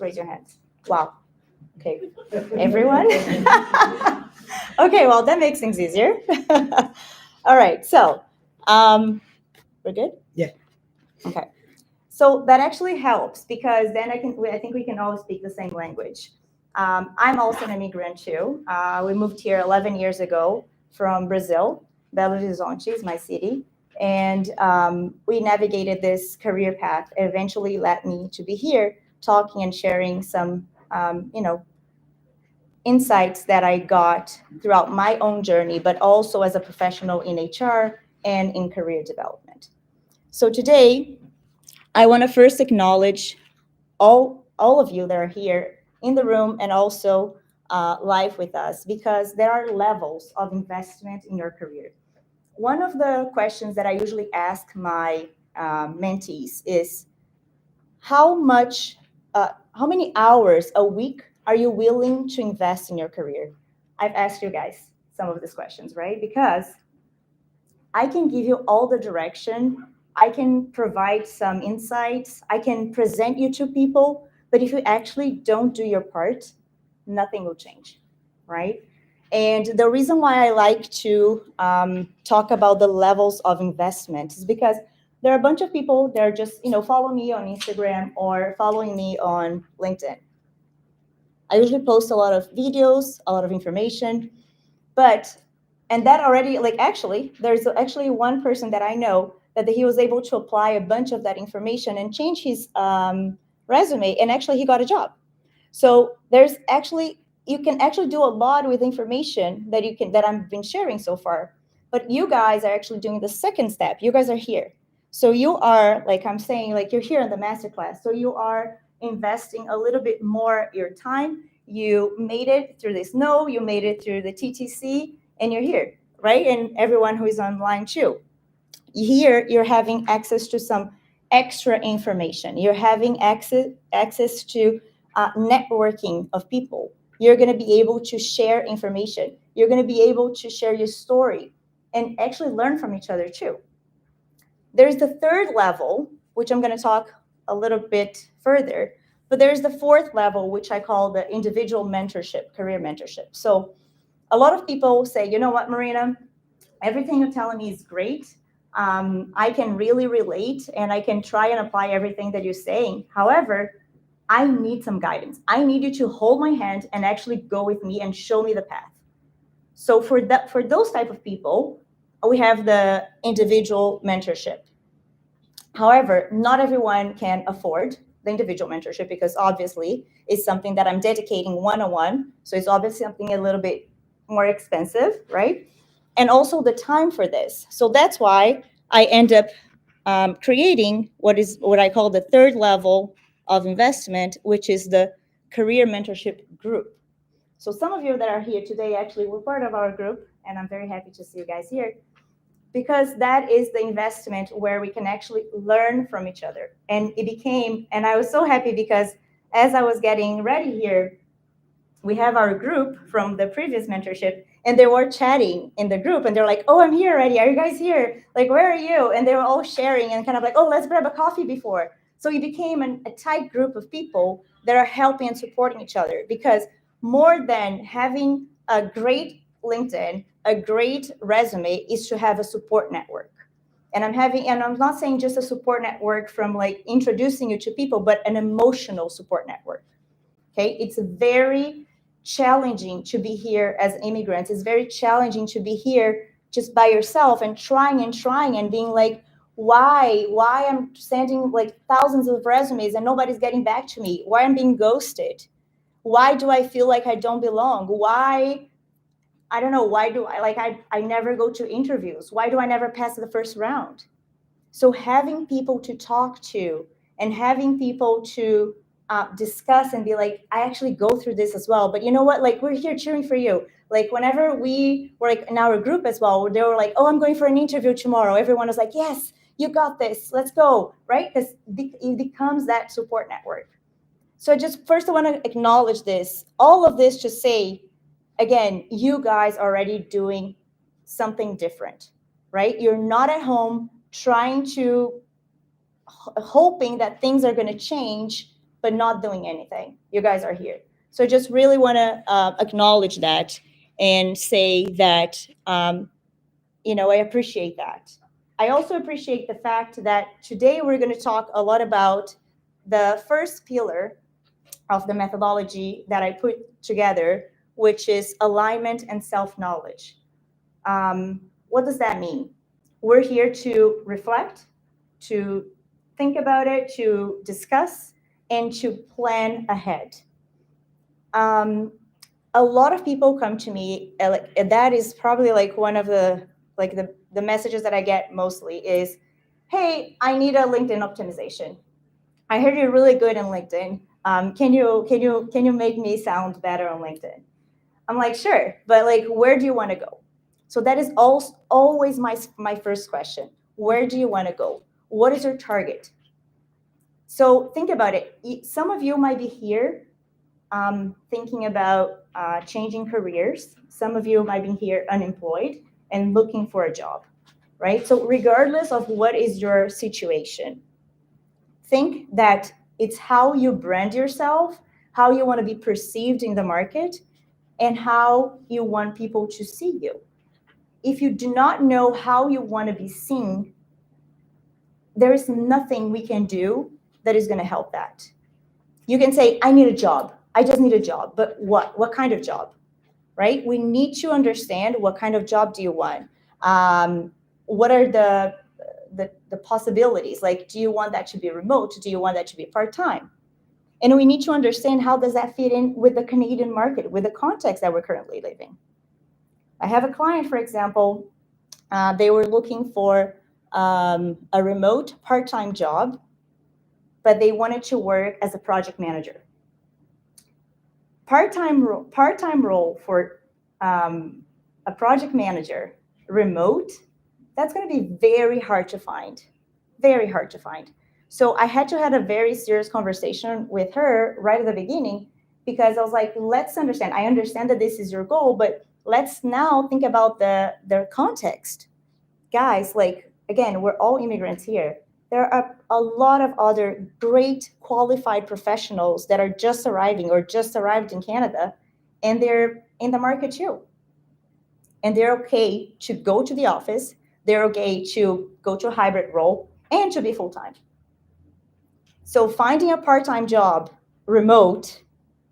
Raise your hands. Wow. Okay. Everyone? Okay, well, that makes things easier. All right, so we're good? Yeah. Okay. So that actually helps because then I think we can all speak the same language. I'm also an immigrant too. We moved here 11 years ago from Brazil. Belo Horizonte is my city. And we navigated this career path. It eventually led me to be here talking and sharing some, insights that I got throughout my own journey, but also as a professional in HR and in career development. So today, I want to first acknowledge all of you that are here in the room and also live with us because there are levels of investment in your career. One of the questions that I usually ask my mentees is how many hours a week are you willing to invest in your career? I've asked you guys some of these questions, right? Because I can give you all the direction, I can provide some insights, I can present you to people, but if you actually don't do your part, nothing will change, right? And the reason why I like to talk about the levels of investment is because there are a bunch of people that are just, follow me on Instagram or following me on LinkedIn. I usually post a lot of videos, a lot of information, and that already, there's actually one person that I know that he was able to apply a bunch of that information and change his resume, and actually he got a job. So you can actually do a lot with information that I've been sharing so far. But you guys are actually doing the second step. You guys are here. So you are, like I'm saying, like you're here in the masterclass. So you are investing a little bit more your time. You made it through this you made it through the TTC, and you're here, right? And everyone who is online too. Here, you're having access to some extra information. You're having access to networking of people. You're going to be able to share information. You're going to be able to share your story and actually learn from each other too. There's the third level, which I'm going to talk a little bit further, but there's the fourth level, which I call the individual mentorship, career mentorship. So a lot of people say, you know what, Marina, everything you're telling me is great. I can really relate and I can try and apply everything that you're saying. However, I need some guidance. I need you to hold my hand and actually go with me and show me the path. So for those type of people, we have the individual mentorship. However, not everyone can afford the individual mentorship because obviously it's something that I'm dedicating one-on-one. So it's obviously something a little bit more expensive, right? And also the time for this. So that's why I end up creating what I call the third level of investment, which is the career mentorship group. So some of you that are here today actually were part of our group, and I'm very happy to see you guys here because that is the investment where we can actually learn from each other. And I was so happy because as I was getting ready here, we have our group from the previous mentorship, and they were chatting in the group, and they're like, oh, I'm here already. Are you guys here? Like, where are you? And they were all sharing and kind of like, oh, let's grab a coffee before. So it became a tight group of people that are helping and supporting each other because more than having a great LinkedIn, a great resume is to have a support network. And I'm not saying just a support network from like introducing you to people, but an emotional support network. Okay, it's very challenging to be here as immigrants. It's very challenging to be here just by yourself and trying and being like, why I'm sending like thousands of resumes and nobody's getting back to me? Why I'm being ghosted? Why do I feel like I don't belong? Why? I don't know. Why do I never go to interviews? Why do I never pass the first round? So having people to talk to and having people to discuss and be like, I actually go through this as well. But you know what? Like, we're here cheering for you. Like, whenever we were like in our group as well, they were like, oh, I'm going for an interview tomorrow. Everyone was like, yes, you got this. Let's go. Right? Because it becomes that support network. So first I want to acknowledge this. All of this to say, again, you guys are already doing something different, right? You're not at home trying to hoping that things are going to change but not doing anything. You guys are here. So I just really want to acknowledge that and say that, I appreciate that. I also appreciate the fact that today we're going to talk a lot about the first pillar of the methodology that I put together, which is alignment and self-knowledge. What does that mean? We're here to reflect, to think about it, to discuss, and to plan ahead. A lot of people come to me, and that is probably like one of the messages that I get mostly is, hey, I need a LinkedIn optimization. I heard you're really good in LinkedIn. Can you make me sound better on LinkedIn? I'm like, sure, but like, where do you want to go? So that is always my first question. Where do you want to go? What is your target? So think about it. Some of you might be here thinking about changing careers. Some of you might be here unemployed and looking for a job, right? So regardless of what is your situation, think that it's how you brand yourself, how you want to be perceived in the market, and how you want people to see you. If you do not know how you want to be seen, there is nothing we can do that is going to help that. You can say, I need a job. I just need a job. But what? What kind of job? Right? We need to understand what kind of job do you want? What are the possibilities? Like, do you want that to be remote? Do you want that to be part-time? And we need to understand how does that fit in with the Canadian market, with the context that we're currently living. I have a client, for example, they were looking for a remote part-time job, but they wanted to work as a project manager. Part-time role for a project manager, remote, that's going to be very hard to find, very hard to find. So I had to have a very serious conversation with her right at the beginning, because I was like, let's understand. I understand that this is your goal, but let's now think about the context. Guys, like, again, we're all immigrants here. There are a lot of other great qualified professionals that are just arriving or just arrived in Canada, and they're in the market too. And they're okay to go to the office. They're okay to go to a hybrid role and to be full-time. So finding a part-time job remote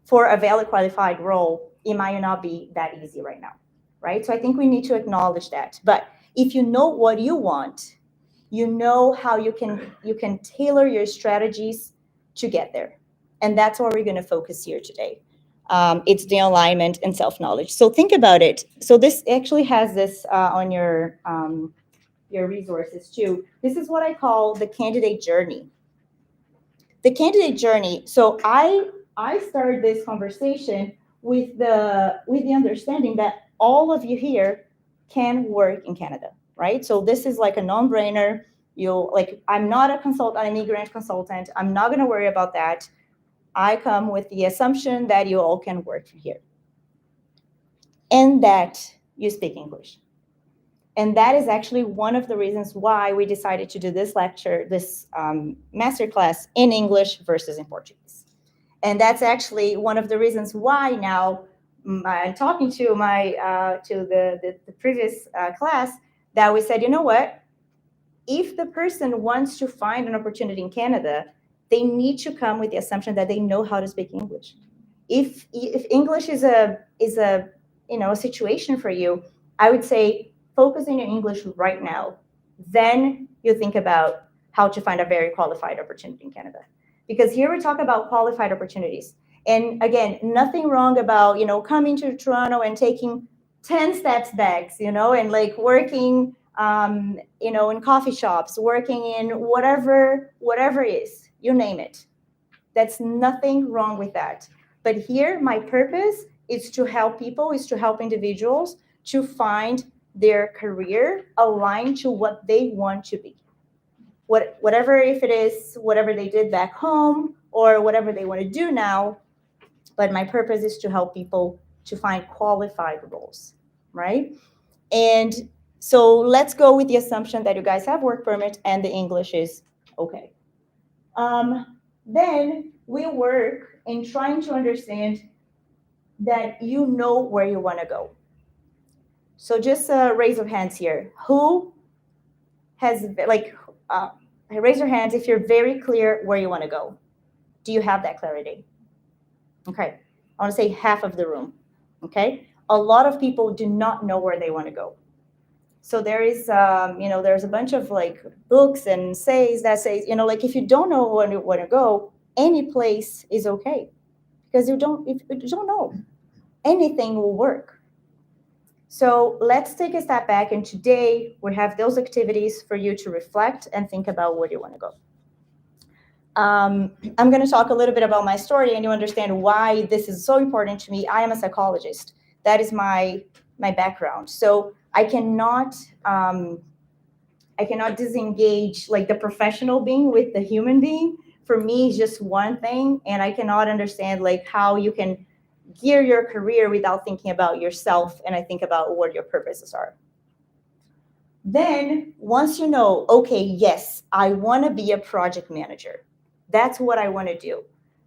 for a valid qualified role, it might not be that easy right now, right? So I think we need to acknowledge that. But if you know what you want, you know how you can tailor your strategies to get there. And that's what we're going to focus here today. It's the alignment and self-knowledge. So think about it. So this actually has this on your resources too. This is what I call the candidate journey. The candidate journey. So I started this conversation with the understanding that all of you here can work in Canada, right? So this is like a non-brainer. I'm not a consultant, an immigrant consultant. I'm not going to worry about that. I come with the assumption that you all can work here and that you speak English. And that is actually one of the reasons why we decided to do this lecture, this masterclass in English versus in Portuguese. And that's actually one of the reasons why now I'm talking to the previous class that we said, you know what? If the person wants to find an opportunity in Canada, they need to come with the assumption that they know how to speak English. If English is a situation for you, I would say focus on your English right now. Then you think about how to find a very qualified opportunity in Canada. Because here we talk about qualified opportunities. And again, nothing wrong about, coming to Toronto and taking 10 steps back, and like working, in coffee shops, working in whatever is, you name it. That's nothing wrong with that. But here, my purpose is to help people, is to help individuals to find their career aligned to what they want to be. Whatever, if it is whatever they did back home or whatever they want to do now, but my purpose is to help people to find qualified roles, right? And so let's go with the assumption that you guys have work permit and the English is okay. Then we work in trying to understand that you know where you want to go. So just raise your hands here. Who has, like, raise your hands if you're very clear where you want to go. Do you have that clarity? Okay. I want to say half of the room. Okay. A lot of people do not know where they want to go. So there is, there's a bunch of like books and says, like if you don't know where you want to go, any place is okay, because if you don't know, anything will work. So let's take a step back, and today we have those activities for you to reflect and think about where you want to go. I'm going to talk a little bit about my story, and you understand why this is so important to me. I am a psychologist. That is my background. So I cannot disengage like the professional being with the human being. For me, it's just one thing, and I cannot understand like how you can gear your career without thinking about yourself, and I think about what your purposes are. Then once you know, okay, yes, I want to be a project manager. That's what I want to do.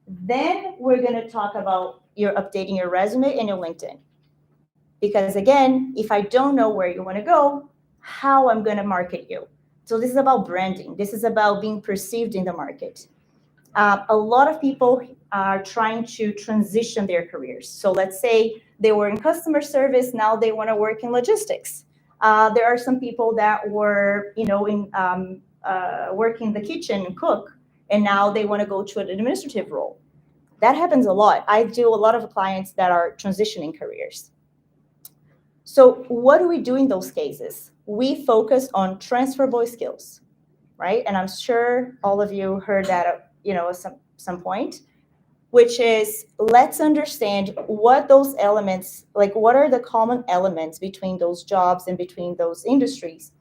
Then we're going to talk about your updating your resume and your LinkedIn. Because again, if I don't know where you want to go, how I'm going to market you. So this is about branding. This is about being perceived in the market. A lot of people are trying to transition their careers. So let's say they were in customer service, now they want to work in logistics. There are some people that were, work in the kitchen and cook, and now they want to go to an administrative role. That happens a lot. I do a lot of clients that are transitioning careers. So what do we do in those cases? We focus on transferable skills, right? And I'm sure all of you heard that at some point, which is let's understand what those elements, like what are the common elements between those jobs and between those industries,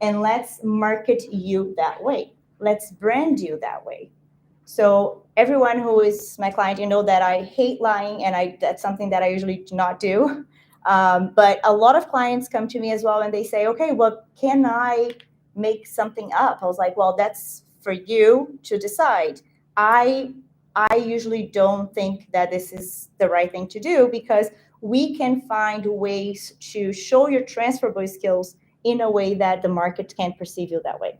and let's market you that way. Let's brand you that way. So everyone who is my client, you know that I hate lying, and that's something that I usually do not do. But a lot of clients come to me as well, and they say, okay, well, can I make something up? I was like, well, that's for you to decide. I usually don't think that this is the right thing to do, because we can find ways to show your transferable skills in a way that the market can perceive you that way.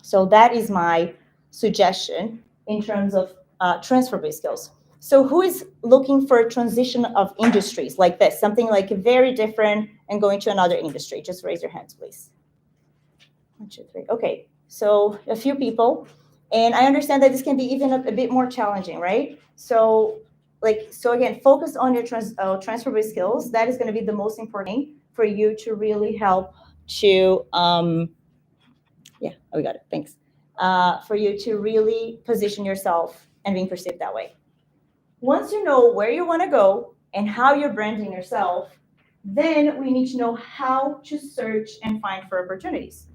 So that is my suggestion in terms of transferable skills. So who is looking for a transition of industries like this, something like very different and going to another industry? Just raise your hands, please. 1, 2, 3. Okay, so a few people. And I understand that this can be even a bit more challenging, right? So again, focus on your transferable skills. That is going to be the most important thing for you to really help to, we got it, thanks. For you to really position yourself and being perceived that way. Once you know where you want to go and how you're branding yourself, then we need to know how to search and find for opportunities.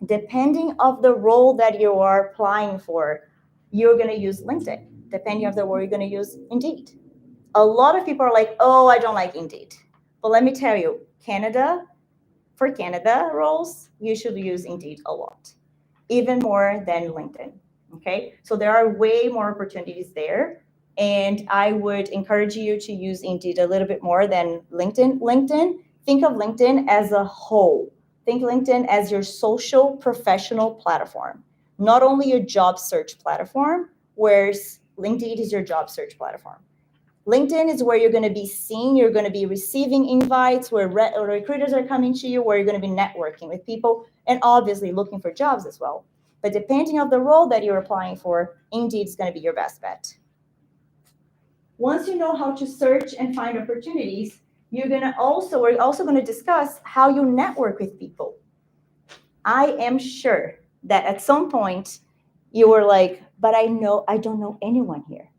Depending of the role that you are applying for, you're going to use LinkedIn. Depending of the role, you're going to use Indeed. A lot of people are like, oh, I don't like Indeed. But let me tell you, for Canada roles, you should use Indeed a lot, even more than LinkedIn. Okay, so there are way more opportunities there, and I would encourage you to use Indeed a little bit more than LinkedIn. Think of LinkedIn as a whole. Think LinkedIn as your social professional platform, not only your job search platform, whereas Indeed is your job search platform. LinkedIn is where you're going to be seen, you're going to be receiving invites, where recruiters are coming to you, where you're going to be networking with people, and obviously looking for jobs as well. But depending on the role that you're applying for, Indeed is going to be your best bet. Once you know how to search and find opportunities, we're also going to discuss how you network with people. I am sure that at some point you were like, but I don't know anyone here.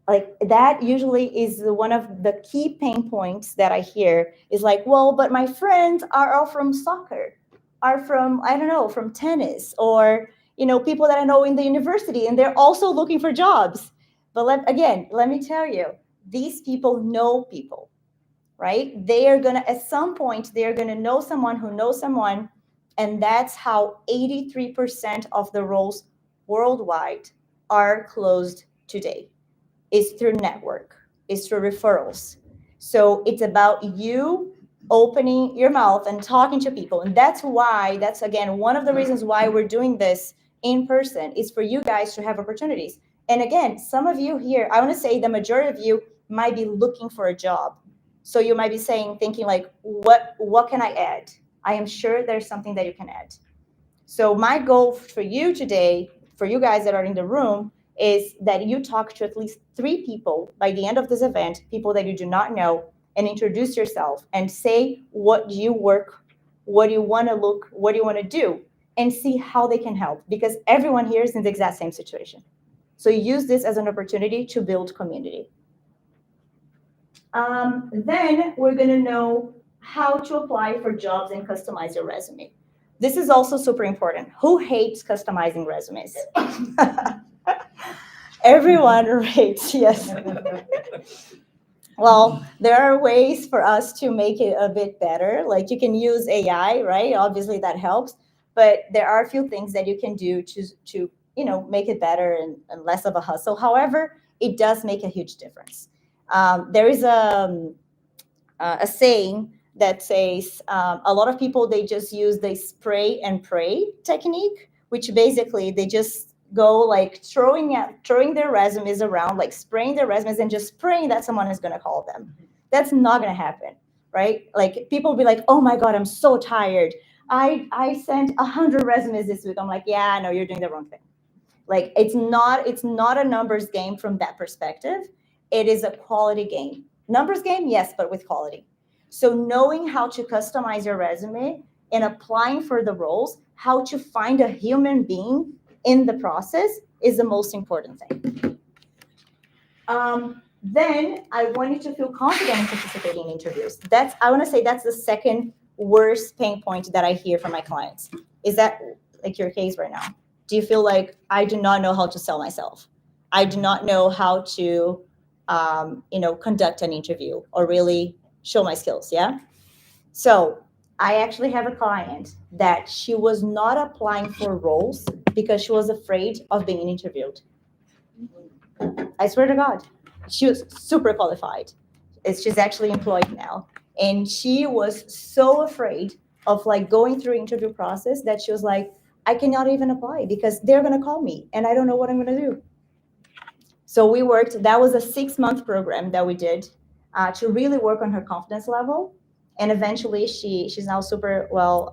Like that usually is one of the key pain points that I hear is like, well, but my friends are all from soccer, are from, I don't know, from tennis, or, people that I know in the university, and they're also looking for jobs. But let me tell you, these people know people, right? At some point, they're going to know someone who knows someone. And that's how 83% of the roles worldwide are closed today. It's through network, it's through referrals. So it's about you opening your mouth and talking to people. And that's again, one of the reasons why we're doing this in person is for you guys to have opportunities. And again, some of you here, I want to say the majority of you might be looking for a job. So you might be thinking like, what can I add? I am sure there's something that you can add. So my goal for you today, for you guys that are in the room, is that you talk to at least 3 people by the end of this event, people that you do not know, and introduce yourself and say what you work, what you want to look, what you want to do, and see how they can help, because everyone here is in the exact same situation. So use this as an opportunity to build community. Then we're going to know how to apply for jobs and customize your resume. This is also super important. Who hates customizing resumes? Everyone hates, yes. Well, there are ways for us to make it a bit better. Like you can use AI, right? Obviously that helps, but there are a few things that you can do to make it better and less of a hustle. However, it does make a huge difference. There is a saying that says a lot of people, they just use the spray and pray technique, which basically they just go like throwing their resumes around, like spraying their resumes and just praying that someone is going to call them. That's not going to happen, right? Like people will be like, oh my God, I'm so tired. I sent 100 resumes this week. I'm like, yeah, no, you're doing the wrong thing. Like it's not a numbers game from that perspective. It is a quality game. Numbers game, yes, but with quality. So knowing how to customize your resume and applying for the roles, how to find a human being in the process is the most important thing. Then I want you to feel confident in participating in interviews. I want to say that's the second worst pain point that I hear from my clients. Is that like your case right now? Do you feel like I do not know how to sell myself? I do not know how to, conduct an interview or really show my skills. Yeah. So I actually have a client that she was not applying for roles because she was afraid of being interviewed. I swear to God, she was super qualified. She's actually employed now. And she was so afraid of like going through interview process that she was like, I cannot even apply because they're going to call me and I don't know what I'm going to do. So we worked, that was a 6-month program that we did to really work on her confidence level. And eventually she's now super well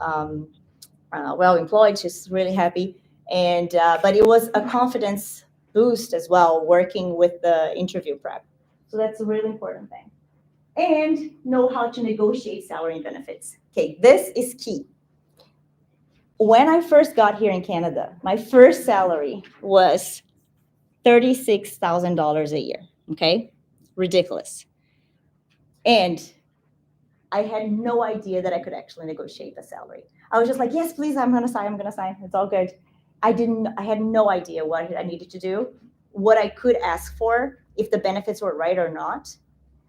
employed. She's really happy. And but it was a confidence boost as well, working with the interview prep. So that's a really important thing. And know how to negotiate salary and benefits. Okay, this is key. When I first got here in Canada, my first salary was $36,000 a year. Okay, ridiculous. And I had no idea that I could actually negotiate the salary. I was just like, yes, please, I'm going to sign. It's all good. I had no idea what I needed to do, what I could ask for, if the benefits were right or not.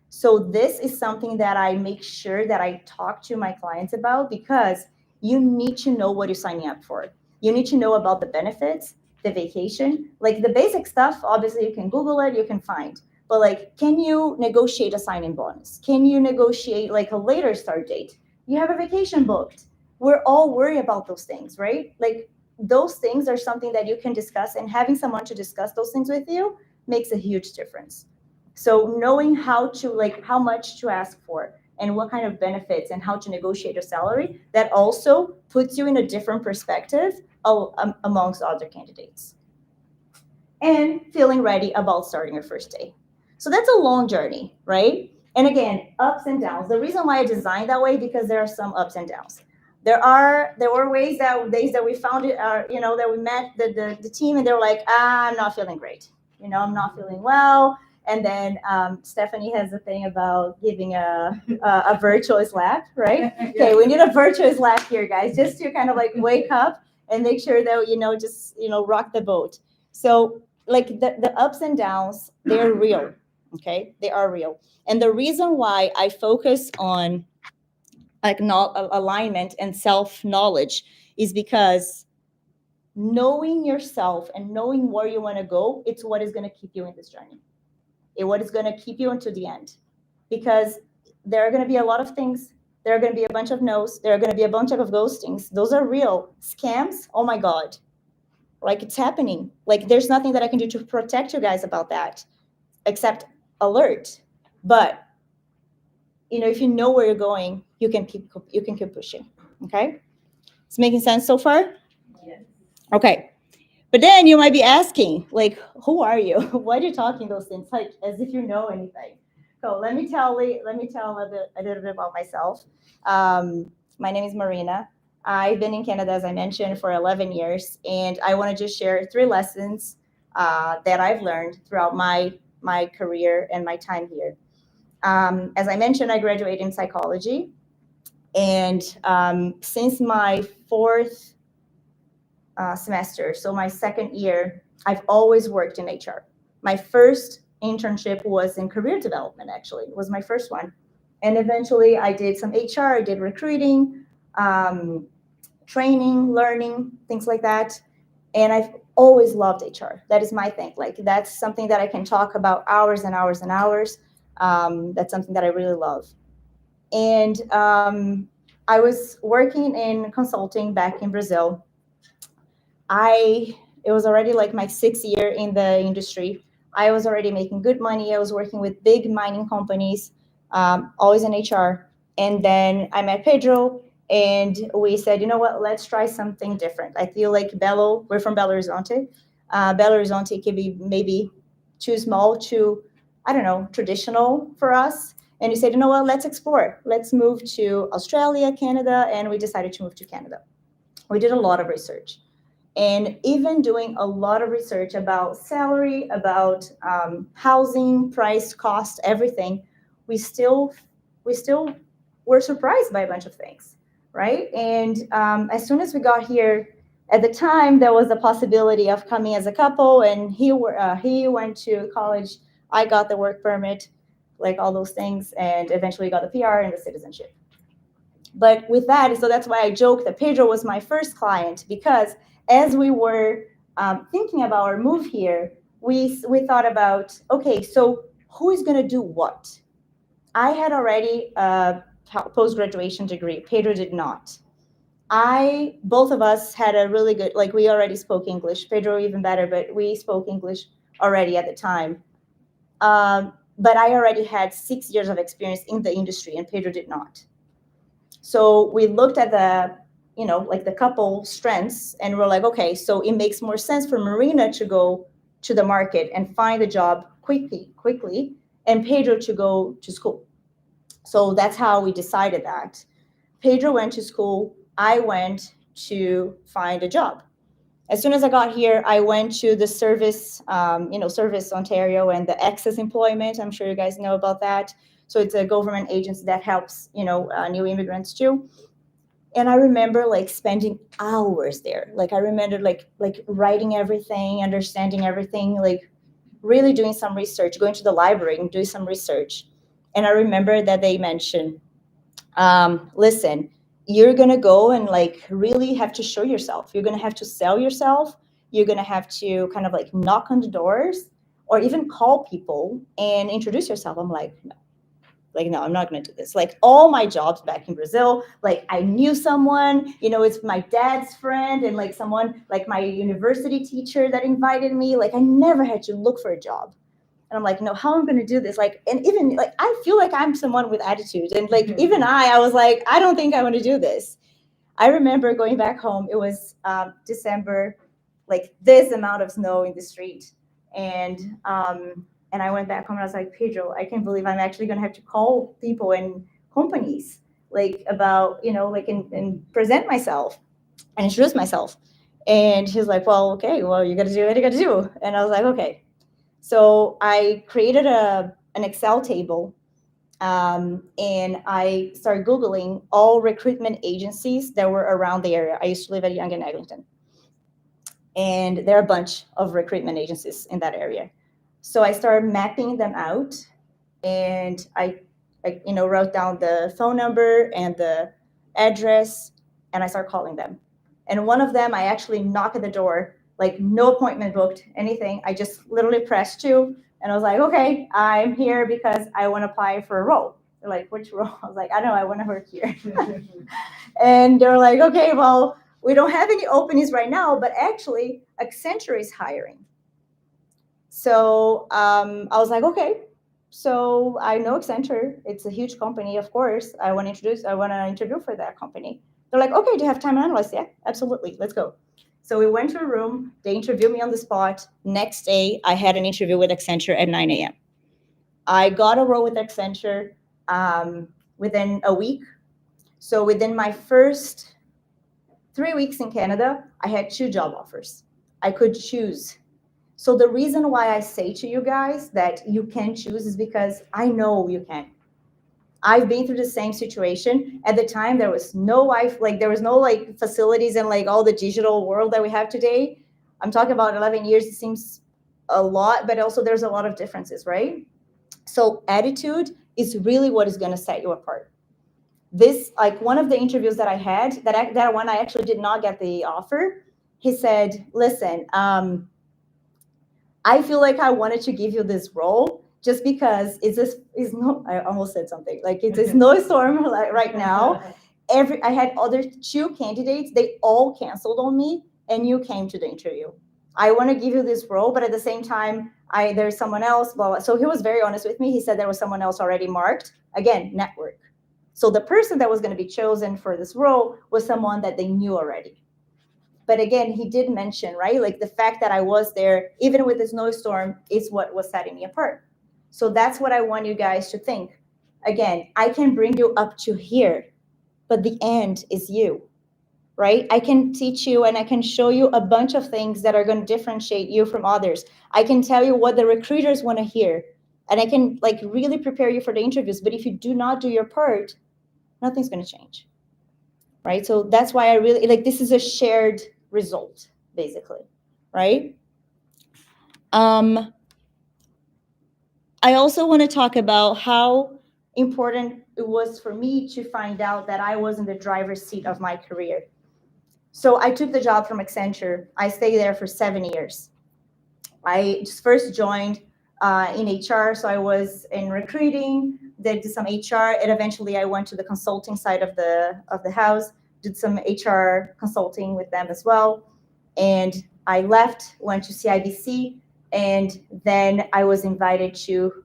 So this is something that I make sure that I talk to my clients about, because you need to know what you're signing up for. You need to know about the benefits, the vacation, like the basic stuff. Obviously, you can Google it, you can find. But like, can you negotiate a sign-in bonus? Can you negotiate like a later start date? You have a vacation booked. We're all worried about those things, right? Like those things are something that you can discuss, and having someone to discuss those things with you makes a huge difference. So knowing how much to ask for and what kind of benefits and how to negotiate a salary, that also puts you in a different perspective amongst other candidates. And feeling ready about starting your first day. So that's a long journey, right? And again, ups and downs. The reason why I designed that way, because there are some ups and downs. There were days that we found it, that we met the team and they were like, I'm not feeling great. I'm not feeling well. And then Stephanie has a thing about giving a virtual slap, right? Okay, we need a virtual slap here, guys, just to kind of like wake up and make sure that, rock the boat. So like the ups and downs, they're real, okay? They are real. And the reason why I focus on like alignment and self-knowledge is because knowing yourself and knowing where you want to go, it's what is going to keep you in this journey. It's what is going to keep you until the end. Because there are going to be a lot of things. There are going to be a bunch of no's. There are going to be a bunch of ghostings. Those are real. Scams, oh my God. Like, it's happening. Like, there's nothing that I can do to protect you guys about that except alert. But if you know where you're going, you can keep pushing. Okay? It's making sense so far? Yes. Okay. But then you might be asking, like, who are you? Why are you talking those things? Like, as if you know anything. So let me tell a little bit about myself. My name is Marina. I've been in Canada, as I mentioned, for 11 years, and I want to just share 3 lessons that I've learned throughout my career and my time here. As I mentioned, I graduated in psychology, and since my 4th semester, so my 2nd year, I've always worked in HR. My first internship was in career development, actually. It was my first one. And eventually I did some HR, I did recruiting, training, learning, things like that. And I've always loved HR. That is my thing. Like, that's something that I can talk about hours and hours and hours. That's something that I really love. And I was working in consulting back in Brazil. It was already like my 6th year in the industry. I was already making good money. I was working with big mining companies, always in HR. And then I met Pedro, and we said, you know what, let's try something different. I feel like we're from Belo Horizonte. Belo Horizonte can be maybe too small, too, I don't know, traditional for us. And we said, you know what, let's explore. Let's move to Australia, Canada, and we decided to move to Canada. We did a lot of research. And even doing a lot of research about salary, about housing, price, cost, everything, we still were surprised by a bunch of things, right? And as soon as we got here, at the time there was the possibility of coming as a couple, and he went to college, I got the work permit, like all those things, and eventually got the PR and the citizenship. But with that, so that's why I joke that Pedro was my first client, because as we were thinking about our move here, we thought about, okay, so who is going to do what? I had already a post-graduation degree. Pedro did not. Both of us had a really good, like, we already spoke English. Pedro even better, but we spoke English already at the time. But I already had 6 years of experience in the industry, and Pedro did not. So we looked at like the couple strengths, and we're like, okay, so it makes more sense for Marina to go to the market and find a job quickly, and Pedro to go to school. So that's how we decided that. Pedro went to school, I went to find a job. As soon as I got here, I went to the Service Ontario and the Access Employment. I'm sure you guys know about that. So it's a government agency that helps, new immigrants too. And I remember like spending hours there. Like, I remember like writing everything, understanding everything, like really doing some research, going to the library and doing some research. And I remember that they mentioned, listen, you're going to go and like really have to show yourself. You're going to have to sell yourself. You're going to have to kind of like knock on the doors or even call people and introduce yourself. I'm like, no, I'm not going to do this. Like, all my jobs back in Brazil, like, I knew someone, it's my dad's friend and like someone like my university teacher that invited me. Like, I never had to look for a job. And I'm like, no, how am I going to do this? Like, and even like, I feel like I'm someone with attitude. And like, even I was like, I don't think I want to do this. I remember going back home. It was December, like this amount of snow in the street. And I went back home and I was like, Pedro, I can't believe I'm actually going to have to call people and companies like about, like, and present myself and introduce myself. And he's like, well, okay, well, you got to do what you got to do. And I was like, okay. So I created an Excel table, and I started Googling all recruitment agencies that were around the area. I used to live at Yonge and Eglinton. And there are a bunch of recruitment agencies in that area. So I started mapping them out, and I wrote down the phone number and the address, and I started calling them. And one of them, I actually knock at the door, like no appointment booked, anything. I just literally pressed 2, and I was like, okay, I'm here because I want to apply for a role. They're like, which role? I was like, I don't know, I want to work here. And they're like, okay, well, we don't have any openings right now, but actually Accenture is hiring. So I was like, okay. So I know Accenture. It's a huge company, of course. I want to interview for that company. They're like, okay, do you have time to analyze? Yeah, absolutely. Let's go. So we went to a room. They interviewed me on the spot. Next day, I had an interview with Accenture at 9 a.m. I got a role with Accenture within a week. So within my first 3 weeks in Canada, I had 2 job offers. I could choose. So the reason why I say to you guys that you can choose is because I know you can. I've been through the same situation. At the time, there was no there was no like facilities and like all the digital world that we have today. I'm talking about 11 years. It seems a lot, but also there's a lot of differences, right? So attitude is really what is going to set you apart. This, like one of the interviews that I had, that one I actually did not get the offer. He said, listen, I feel like I wanted to give you this role just because I almost said something like it's a snowstorm right now. I had other 2 candidates, they all canceled on me, and you came to the interview. I want to give you this role, but at the same time, there's someone else. Well, so he was very honest with me. He said there was someone else already marked. Again, network. So the person that was going to be chosen for this role was someone that they knew already. But again, he did mention, right? Like the fact that I was there, even with the snowstorm, is what was setting me apart. So that's what I want you guys to think. Again, I can bring you up to here, but the end is you, right? I can teach you and I can show you a bunch of things that are going to differentiate you from others. I can tell you what the recruiters want to hear, and I can like really prepare you for the interviews. But if you do not do your part, nothing's going to change. Right? So that's why I really like this is a shared result, basically, right? I also want to talk about how important it was for me to find out that I was in the driver's seat of my career. So I took the job from Accenture. I stayed there for 7 years. I just first joined in HR, so I was in recruiting, did some HR, and eventually I went to the consulting side of the house, did some HR consulting with them as well, and I left, went to CIBC, and then I was invited to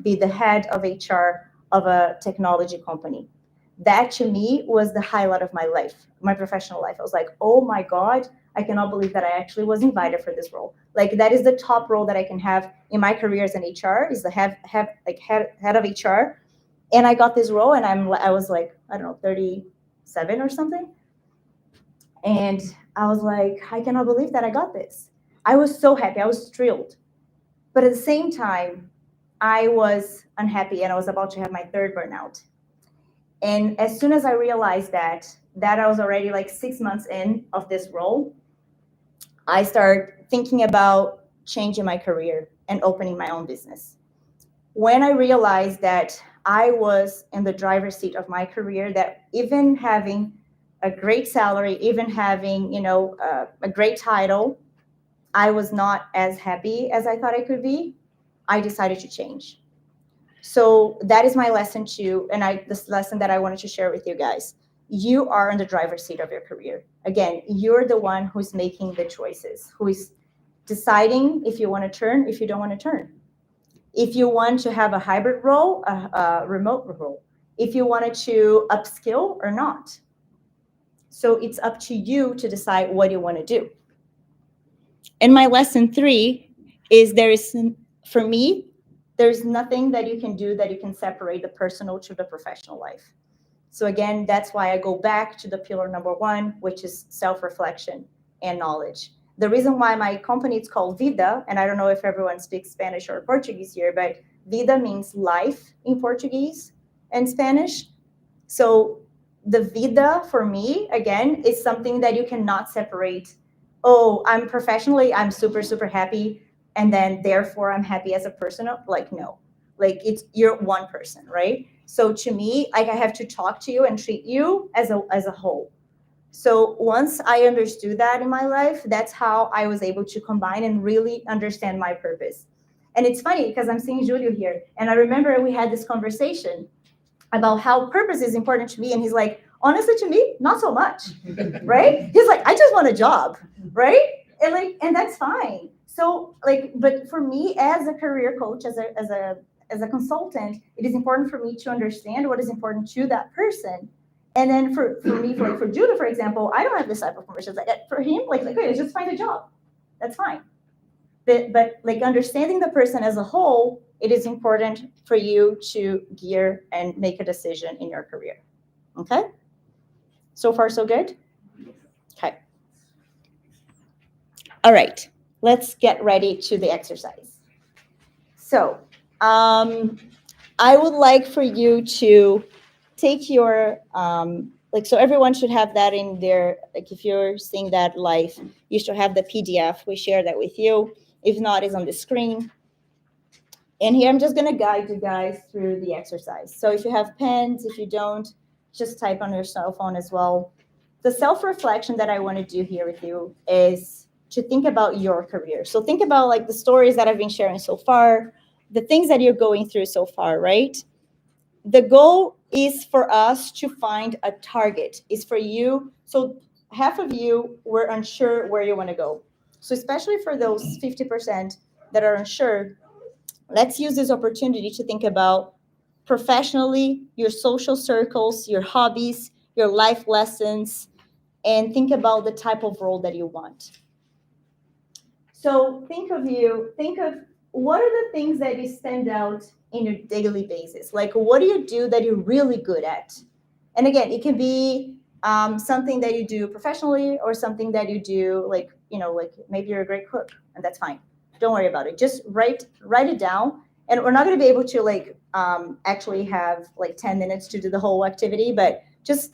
be the head of HR of a technology company. That to me was the highlight of my life, my professional life. I was like, oh my God, I cannot believe that I actually was invited for this role. Like that is the top role that I can have in my career as an HR, is the head of HR. And I got this role, and I was like, I don't know, 37 or something. And I was like, I cannot believe that I got this. I was so happy. I was thrilled. But at the same time, I was unhappy, and I was about to have my 3rd burnout. And as soon as I realized that I was already like 6 months in of this role, I started thinking about changing my career and opening my own business. When I realized that I was in the driver's seat of my career, that even having a great salary, even having, a great title, I was not as happy as I thought I could be, I decided to change. So that is my lesson too, and this lesson that I wanted to share with you guys. You are in the driver's seat of your career. Again, you're the one who's making the choices, who is deciding if you want to turn, if you don't want to turn. If you want to have a hybrid role, a remote role, if you wanted to upskill or not. So it's up to you to decide what you want to do. And my lesson 3 is for me, there's nothing that you can do that you can separate the personal to the professional life. So again, that's why I go back to the pillar number 1, which is self-reflection and knowledge. The reason why my company is called Vida, and I don't know if everyone speaks Spanish or Portuguese here, but Vida means life in Portuguese and Spanish. So the Vida for me, again, is something that you cannot separate. Oh, I'm super, super happy, and then therefore I'm happy as a person. Like, no, like you're one person, right? So to me, like I have to talk to you and treat you as a whole. So once I understood that in my life, that's how I was able to combine and really understand my purpose. And it's funny because I'm seeing Julio here, and I remember we had this conversation about how purpose is important to me, and he's like, honestly, to me, not so much, right? He's like, I just want a job, right? And that's fine. So but for me as a career coach, as a consultant, it is important for me to understand what is important to that person. And then for me, for Judah, for example, I don't have this type of conversations. Like for him, okay, just find a job. That's fine. But like understanding the person as a whole, it is important for you to gear and make a decision in your career. Okay? So far, so good? Okay. All right. Let's get ready to the exercise. So, I would like for you to take your, so everyone should have that in their, like if you're seeing that live, you should have the PDF. We share that with you. If not, it's on the screen. And here I'm just going to guide you guys through the exercise. So if you have pens, if you don't, just type on your cell phone as well. The self-reflection that I want to do here with you is to think about your career. So think about like the stories that I've been sharing so far, the things that you're going through so far, right? The goal is for us to find a target, is for you. So half of you were unsure where you want to go. So especially for those 50% that are unsure, let's use this opportunity to think about professionally, your social circles, your hobbies, your life lessons, and think about the type of role that you want. So think of what are the things that you stand out in your daily basis? Like, what do you do that you're really good at? And again, it can be something that you do professionally or something that you do like maybe you're a great cook, and that's fine. Don't worry about it. Just write it down. And we're not going to be able to actually have like 10 minutes to do the whole activity, but just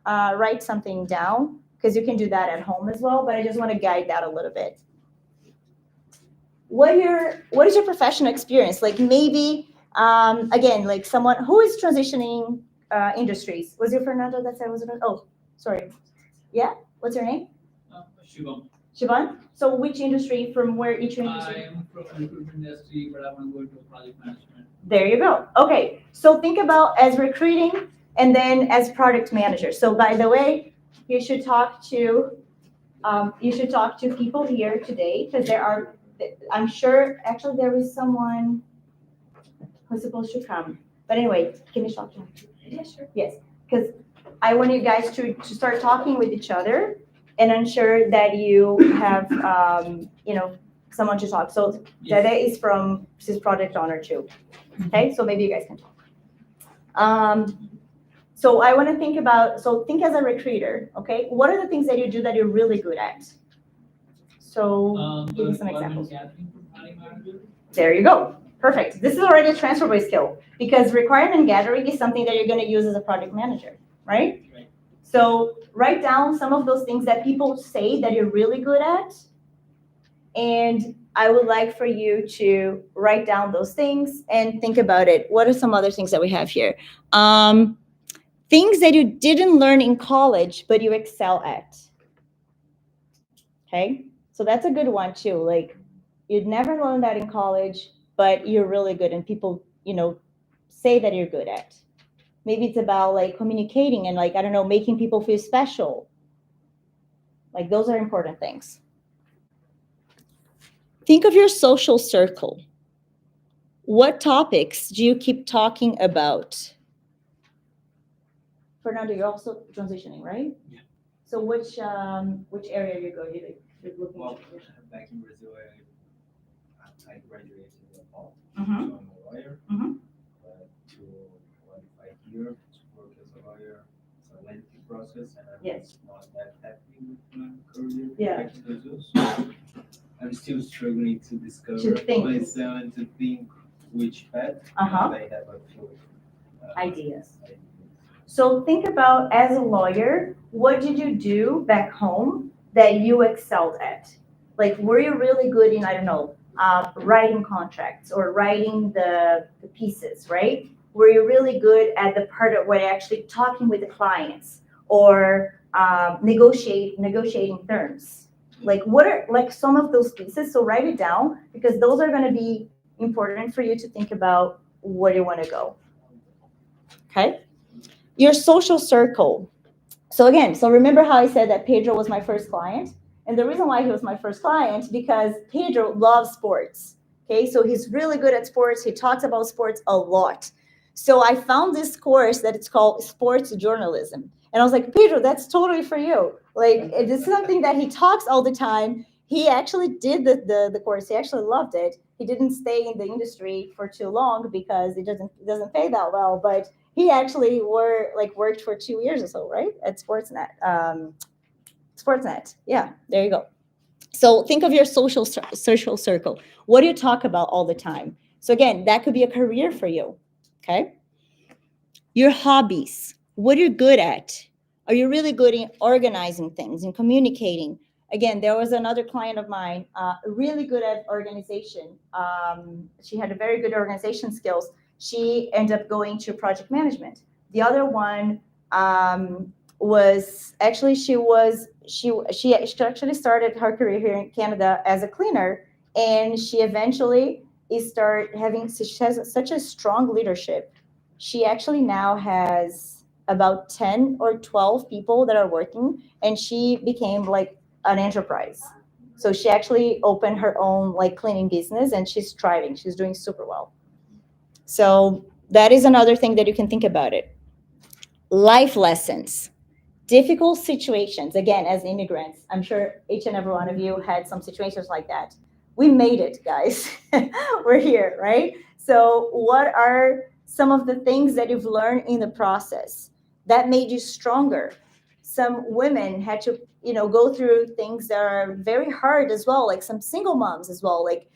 write something down because you can do that at home as well. But I just want to guide that a little bit. What is your professional experience? Like maybe again, like someone who is transitioning industries. Was it Fernando that said was it? Oh, sorry. Yeah. What's your name? Shivam. Shivan. So which industry? From where each industry? I am from the recruitment industry, but I want to go into project management. There you go. Okay. So think about as recruiting and then as product manager. So by the way, you should talk to people here today because I'm sure actually there is someone who's supposed to come. But anyway, can you talk to him? Yeah, sure. Yes, because I want you guys to start talking with each other and ensure that you have someone to talk. So Dede is from his project owner too. Okay, so maybe you guys can talk. So I want to think as a recruiter, okay? What are the things that you do that you're really good at? So give me some examples. There you go. Perfect. This is already a transferable skill because requirement gathering is something that you're going to use as a project manager, right? Right. So write down some of those things that people say that you're really good at. And I would like for you to write down those things and think about it. What are some other things that we have here? Things that you didn't learn in college, but you excel at. Okay? So that's a good one too. Like you'd never learned that in college, but you're really good and people, say that you're good at. Maybe it's about like communicating and like, I don't know, making people feel special. Like those are important things. Think of your social circle. What topics do you keep talking about? Fernando, you're also transitioning, right? Yeah. So which area you go? You're looking Well, at? back in Brazil, I graduated in the fall, Mm-hmm. so I'm a lawyer. Mm-hmm. To qualify here to work as a lawyer, it's a lengthy process, and I Yes. was not that happy with my career Yeah. back in Brazil. So I'm still struggling to discover think. myself and to think which path. Uh-huh. And I have a few Ideas. So think about, as a lawyer, what did you do back home that you excelled at? Like, were you really good in, I don't know, writing contracts or writing the pieces, right? Were you really good at the part of where you're actually talking with the clients or negotiating terms. Like what are like some of those pieces? So write it down because those are going to be important for you to think about where you want to go. Okay. Your social circle. So again, so remember how I said that Pedro was my first client? And the reason why he was my first client, because Pedro loves sports. Okay, so he's really good at sports. He talks about sports a lot. So I found this course that it's called sports journalism. And I was like, Pedro, that's totally for you. Like, this is something that he talks all the time. He actually did the course. He actually loved it. He didn't stay in the industry for too long because it doesn't pay that well. But he actually worked for 2 years or so, right, at Sportsnet. Sportsnet. Yeah, there you go. So think of your social circle. What do you talk about all the time? So again, that could be a career for you. Okay. Your hobbies. What are you good at? Are you really good in organizing things and communicating? Again, there was another client of mine, really good at organization. She had a very good organization skills. She ended up going to project management. The other one was actually she actually started her career here in Canada as a cleaner, and she eventually she has such a strong leadership. She actually now has about 10 or 12 people that are working, and she became like an enterprise. So she actually opened her own like cleaning business, and she's thriving. She's doing super well. So that is another thing that you can think about it. Life lessons, difficult situations. Again, as immigrants, I'm sure each and every one of you had some situations like that. We made it, guys. We're here, right? So what are some of the things that you've learned in the process that made you stronger? Some women had to, go through things that are very hard as well, like some single moms as well. Like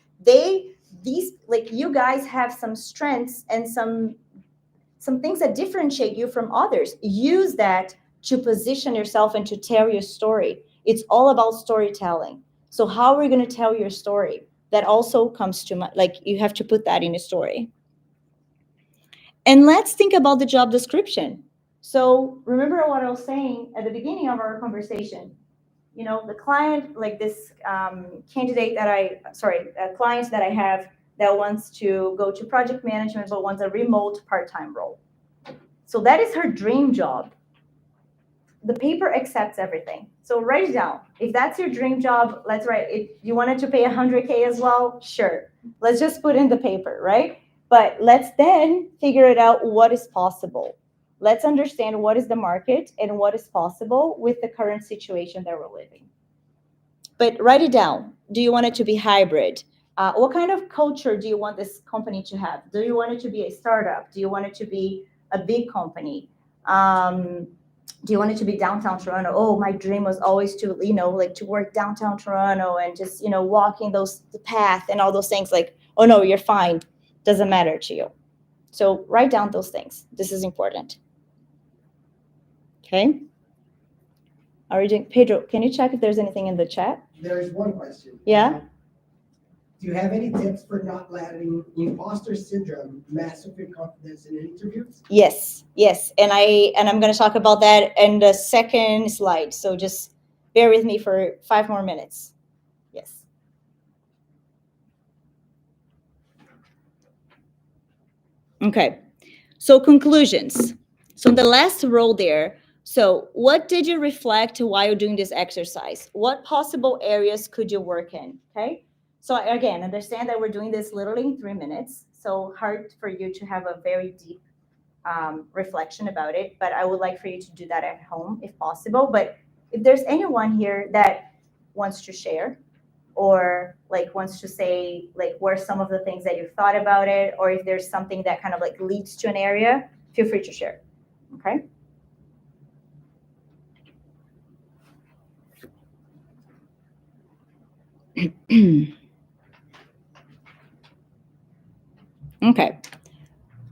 you guys have some strengths and some things that differentiate you from others. Use that to position yourself and to tell your story. It's all about storytelling. So how are we going to tell your story? That also comes to like you have to put that in a story. And let's think about the job description. So remember what I was saying at the beginning of our conversation. The client, like this client that I have that wants to go to project management but wants a remote part-time role. So that is her dream job. The paper accepts everything. So write it down. If that's your dream job, let's write. If you wanted to pay 100K as well, sure. Let's just put in the paper, right? But let's then figure it out what is possible. Let's understand what is the market and what is possible with the current situation that we're living. But write it down. Do you want it to be hybrid? What kind of culture do you want this company to have? Do you want it to be a startup? Do you want it to be a big company? Do you want it to be downtown Toronto? Oh, my dream was always to, to work downtown Toronto and just, walking the path and all those things. Like, oh no, you're fine. Doesn't matter to you. So write down those things. This is important. Okay. Are we doing, Pedro, can you check if there's anything in the chat? There's one question. Yeah. Do you have any tips for not letting imposter syndrome mess with your confidence in interviews? Yes. And I'm going to talk about that in the second slide. So just bear with me for 5 more minutes. Yes. Okay. So conclusions. So in the last row there, so what did you reflect while doing this exercise? What possible areas could you work in? Okay. So again, understand that we're doing this literally in 3 minutes. So hard for you to have a very deep reflection about it. But I would like for you to do that at home if possible. But if there's anyone here that wants to share or like wants to say like what are some of the things that you've thought about it, or if there's something that kind of like leads to an area, feel free to share. Okay. Okay.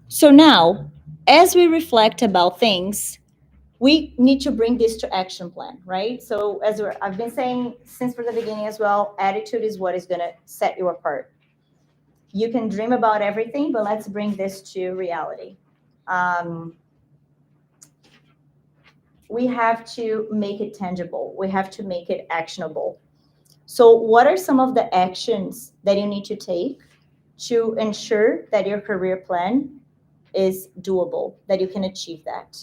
So now, as we reflect about things, we need to bring this to action plan, right? So I've been saying since from the beginning as well, attitude is what is going to set you apart. You can dream about everything, but let's bring this to reality. we have to make it tangible. We have to make it actionable. So what are some of the actions that you need to take to ensure that your career plan is doable, that you can achieve that?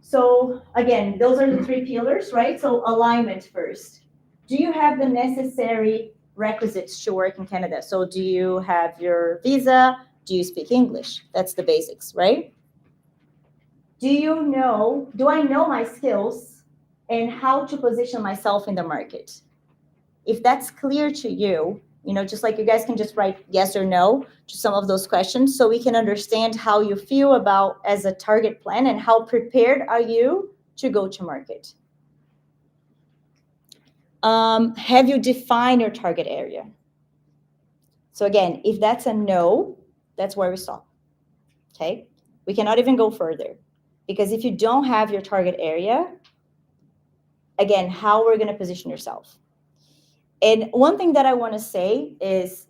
So again, those are the three pillars, right? So alignment first. Do you have the necessary requisites to work in Canada? So do you have your visa? Do you speak English? That's the basics, right? Do I know my skills and how to position myself in the market? If that's clear to you, just like you guys can just write yes or no to some of those questions so we can understand how you feel about as a target plan and how prepared are you to go to market. Have you defined your target area? So again, if that's a no, that's where we stop. Okay? We cannot even go further because if you don't have your target area, again, how we're going to position yourself. And one thing that I want to say is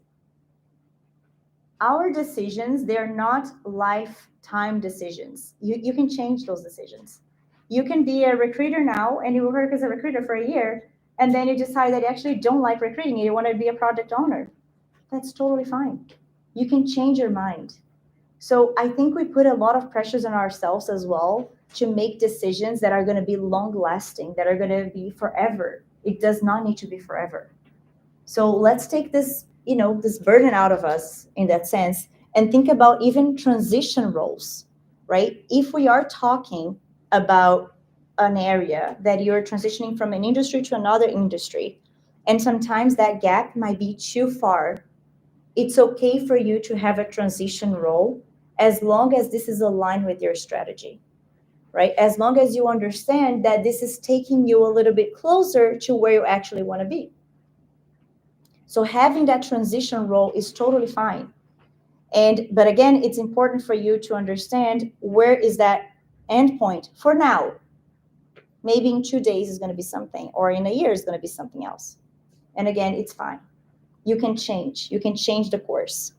our decisions, they're not lifetime decisions. You can change those decisions. You can be a recruiter now and you work as a recruiter for a year, and then you decide that you actually don't like recruiting, you want to be a product owner. That's totally fine. You can change your mind. So I think we put a lot of pressures on ourselves as well to make decisions that are going to be long lasting, that are going to be forever. It does not need to be forever. So let's take this, this burden out of us in that sense and think about even transition roles, right? If we are talking about an area that you're transitioning from an industry to another industry, and sometimes that gap might be too far, it's okay for you to have a transition role as long as this is aligned with your strategy, right? As long as you understand that this is taking you a little bit closer to where you actually want to be. So having that transition role is totally fine. But again, it's important for you to understand where is that endpoint for now. Maybe in 2 days is going to be something, or in a year is going to be something else. And again, it's fine. You can change. You can change the course.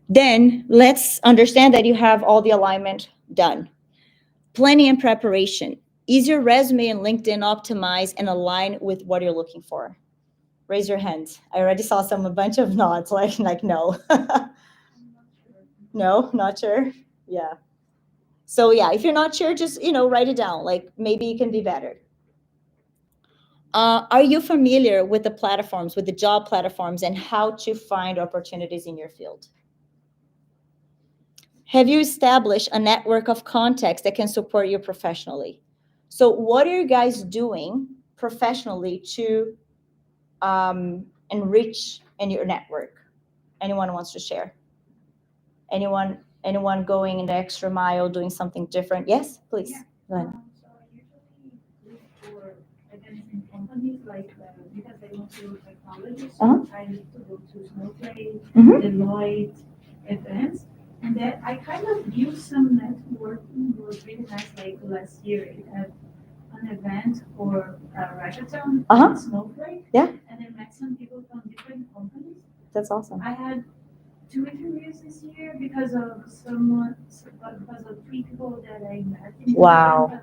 Then let's understand that you have all the alignment done. Planning and preparation. Is your resume and LinkedIn optimized and aligned with what you're looking for? Raise your hand. I already saw a bunch of nods, like no. No, not sure. Yeah. So yeah, if you're not sure, just write it down. Like maybe it can be better. Are you familiar with the platforms, with the job platforms, and how to find opportunities in your field? Have you established a network of contacts that can support you professionally? So what are you guys doing professionally to enrich in your network? Anyone wants to share? Anyone going in the extra mile, doing something different? Yes, please. Yeah. Go ahead. So I usually look for events in companies like because I want to do technology, so Uh-huh. I need to go to Snowflake, Mhm. Deloitte events, and then I kind of do some networking. It was really nice. Like last year, I had an event for Rackathon Uh-huh. in Snowflake. Yeah. And I met some people from different companies. That's awesome. I had 2 interviews this year because of 3 people that I met. Wow.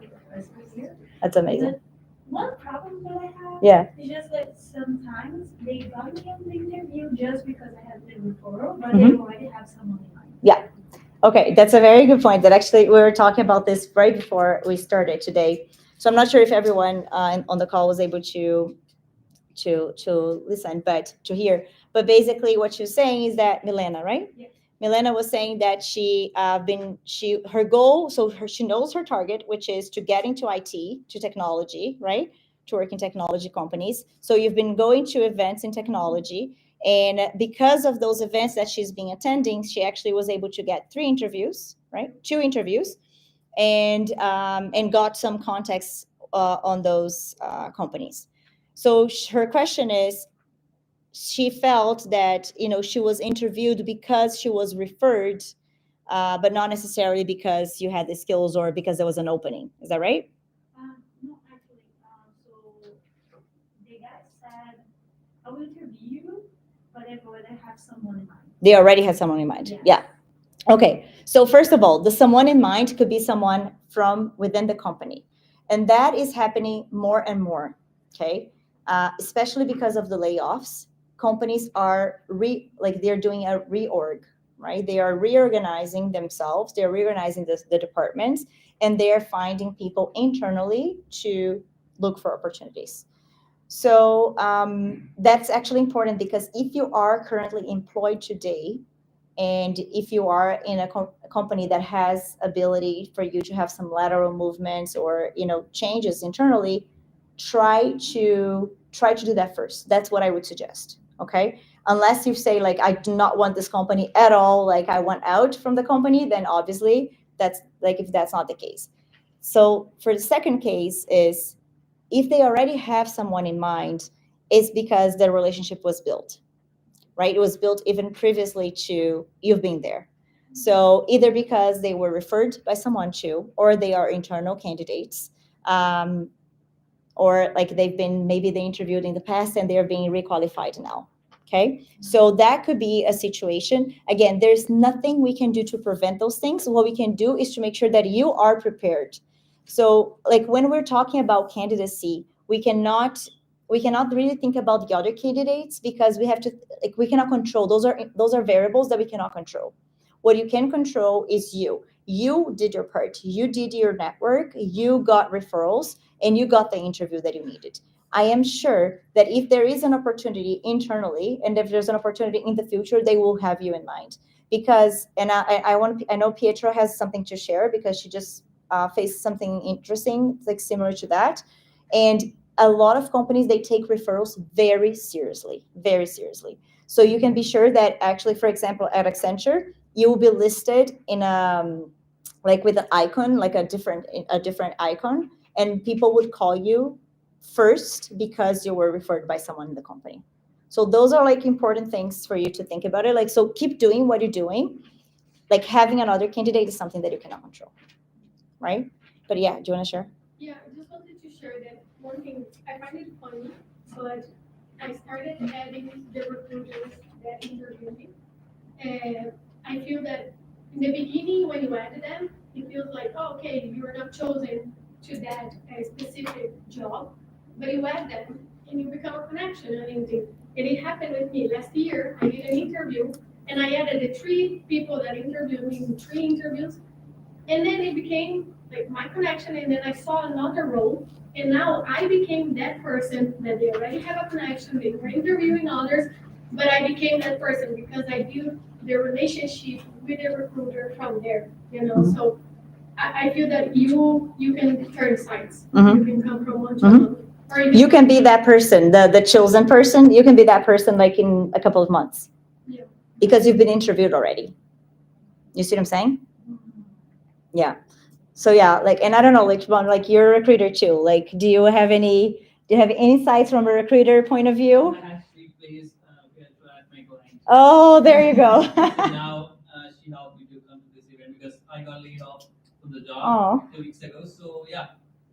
Year. That's amazing. But one problem that I have Yeah. is just that sometimes they got me on the interview just because I had the referral, but Mhm. they already have someone in mind. Yeah. Okay, that's a very good point. That actually we were talking about this right before we started today. So I'm not sure if everyone on the call was able to listen, but to hear. But basically, what she's saying is that Milena, right? Yeah. Milena was saying that her goal. So she knows her target, which is to get into IT, to technology, right? To work in technology companies. So you've been going to events in technology, and because of those events that she's been attending, she actually was able to get 3 interviews, right? 2 interviews, and got some contacts on those companies. So her question is, she felt that she was interviewed because she was referred, but not necessarily because you had the skills or because there was an opening. Is that right? No, actually, so the guy said, I will interview you, but I already have someone in mind. They already had someone in mind. Yeah. Yeah. Okay, so first of all, the someone in mind could be someone from within the company. And that is happening more and more, okay? Especially because of the layoffs. Companies are they're doing a reorg, right? They are reorganizing themselves, they're reorganizing the departments, and they are finding people internally to look for opportunities. So that's actually important because if you are currently employed today, and if you are in a company that has ability for you to have some lateral movements or changes internally, try to do that first. That's what I would suggest. Okay, unless you say like I do not want this company at all, like I want out from the company, then obviously that's like if that's not the case. So for the second case is if they already have someone in mind, it's because their relationship was built, right? It was built even previously to you've been there. So either because they were referred by someone to, or they are internal candidates, or like maybe they interviewed in the past and they're being requalified now. Okay, so that could be a situation. Again, there's nothing we can do to prevent those things. What we can do is to make sure that you are prepared. So like when we're talking about candidacy, we cannot really think about the other candidates because we cannot control those are variables that we cannot control. What you can control is you did your part, you did your network, you got referrals, and you got the interview that you needed. I am sure that if there is an opportunity internally and if there's an opportunity in the future, they will have you in mind. Because, and I know Pietra has something to share because she just faced something interesting, like similar to that. And a lot of companies, they take referrals very seriously, very seriously. So you can be sure that actually, for example, at Accenture, you will be listed in like with an icon, like a different icon, and people would call you first because you were referred by someone in the company. So those are like important things for you to think about it. Like, so keep doing what you're doing. Like having another candidate is something that you cannot control, right? But yeah, do you want to share? Yeah, I just wanted to share that one thing. I find it funny, but I started adding the recruiters that interview me. And I feel that in the beginning, when you add them, it feels like, oh, okay, you are not chosen to that specific job, but you add them and you become a connection on LinkedIn. And it happened with me last year. I did an interview and I added the 3 people that interviewed me in 3 interviews. And then it became like my connection, and then I saw another role, and now I became that person that they already have a connection, they were interviewing others, but I became that person because I built the relationship with the recruiter from there, So I feel that you can turn sides. Mhm. You can come from one to another. Or You can be that person, the chosen person. You can be that person like in a couple of months. Yeah. Because you've been interviewed already. You see what I'm saying? Yeah. So yeah, like, and I don't know, like you're a recruiter too. Like, do you have any insights from a recruiter point of view? I actually plays Pietro at my client. Oh, there you go. Now she helped me to come to this event because I got laid off from the job Oh, 2 weeks ago. So yeah,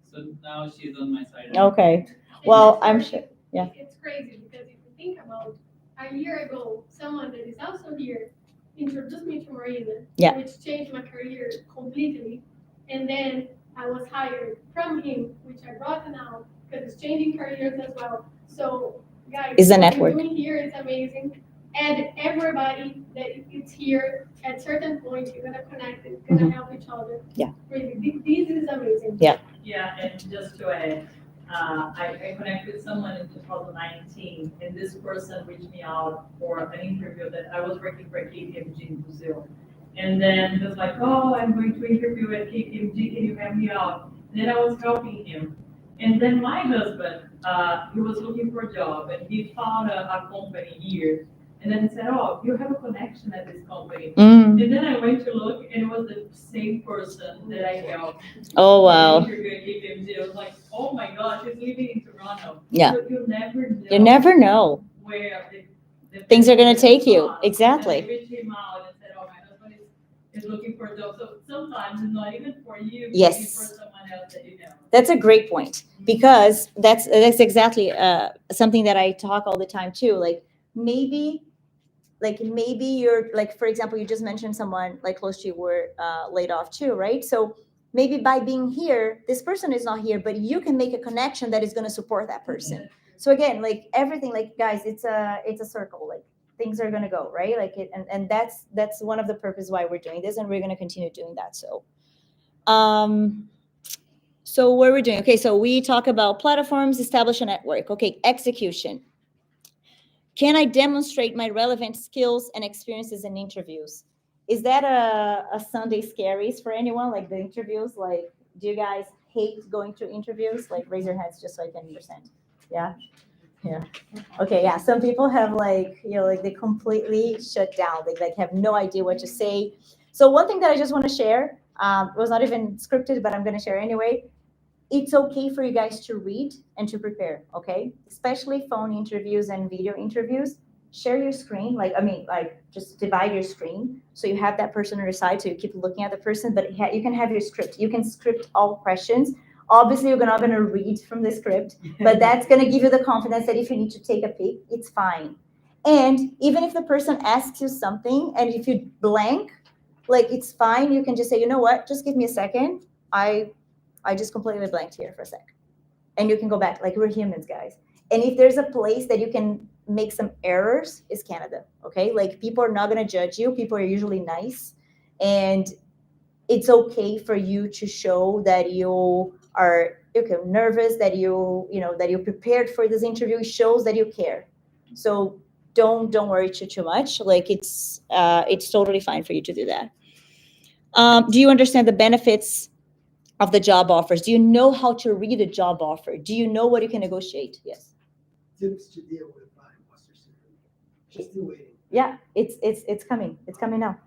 so now she's on my side. okay. And Well, that's I'm where sure. Yeah. It's crazy because if you think about a year ago, someone that is also here introduced me to Marina, Yeah. which changed my career completely. And then I was hired from him, which I brought now because it's changing careers as well. So guys, Is a what network. you're doing here is amazing. And everybody that is here at certain point, you're gonna connect, it's gonna help each other. Yeah. Really, this is amazing. Yeah. Yeah, and just to add, I connected with someone in 2019, and this person reached me out for an interview that I was working for KPMG in Brazil. And then he was like, oh, I'm going to interview at KPMG, can you help me out? And then I was helping him. And then my husband, he was looking for a job, and he found a company here. And then he said, oh, you have a connection at this company. And then I went to look, and it was the same person that I helped. Oh, wow. Interview at KPMG. I was like, oh my gosh, he's living in Toronto. Yeah. So you never know. You never know. Where the Things are gonna person take you. was. Exactly. And I reached him out and said, oh, my husband is looking for a job. So sometimes it's not even for you. Yes. It's for someone else that you know. That's a great point because that's exactly something that I talk all the time too. Like maybe like maybe you're like, for example, you just mentioned someone like close to you were laid off too, right? So maybe by being here, this person is not here, but you can make a connection that is going to support that person. So again, like everything, like guys, it's a circle. Like things are going to go right, like it, and that's one of the purposes why we're doing this, and we're going to continue doing that. So what are we doing? Okay, so we talk about platforms, establish a network. Okay, execution. Can I demonstrate my relevant skills and experiences in interviews? Is that a Sunday scaries for anyone? Like the interviews, like do you guys hate going to interviews? Like raise your hands just so I can understand. Yeah. Yeah. Okay. Yeah. Some people have like, like they completely shut down. They like have no idea what to say. So one thing that I just want to share, it was not even scripted, but I'm going to share anyway. It's okay for you guys to read and to prepare, okay? Especially phone interviews and video interviews. Share your screen, like just divide your screen so you have that person on your side, so you keep looking at the person, but you can have your script. You can script all questions. Obviously, you're not going to read from the script, but that's going to give you the confidence that if you need to take a peek, it's fine. And even if the person asks you something and if you blank, like it's fine. You can just say, you know what, just give me a second. I just completely blanked here for a sec. And you can go back. Like we're humans, guys. And if there's a place that you can make some errors, it's Canada. Okay. Like people are not going to judge you. People are usually nice. And it's okay for you to show that you are nervous, that that you're prepared for this interview. It shows that you care. So don't worry too much. Like it's totally fine for you to do that. Do you understand the benefits of the job offers? Do you know how to read a job offer? Do you know what you can negotiate? Yes. Tips to deal with imposter syndrome. She's still waiting. Yeah, it's coming. It's coming now.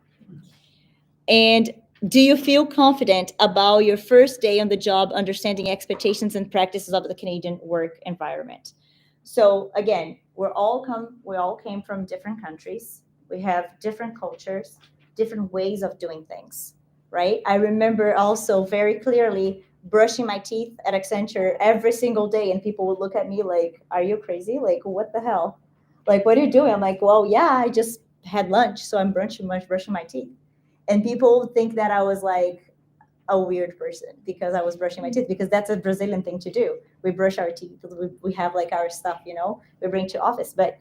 And do you feel confident about your first day on the job, understanding expectations and practices of the Canadian work environment? So again, we all came from different countries. We have different cultures, different ways of doing things. Right? I remember also very clearly brushing my teeth at Accenture every single day, and people would look at me like, are you crazy? Like, what the hell? Like, what are you doing? I'm like, well, yeah, I just had lunch, so I'm brushing my teeth. And people think that I was like a weird person because I was brushing my teeth, because that's a Brazilian thing to do. We brush our teeth. We have like our stuff, we bring to office. But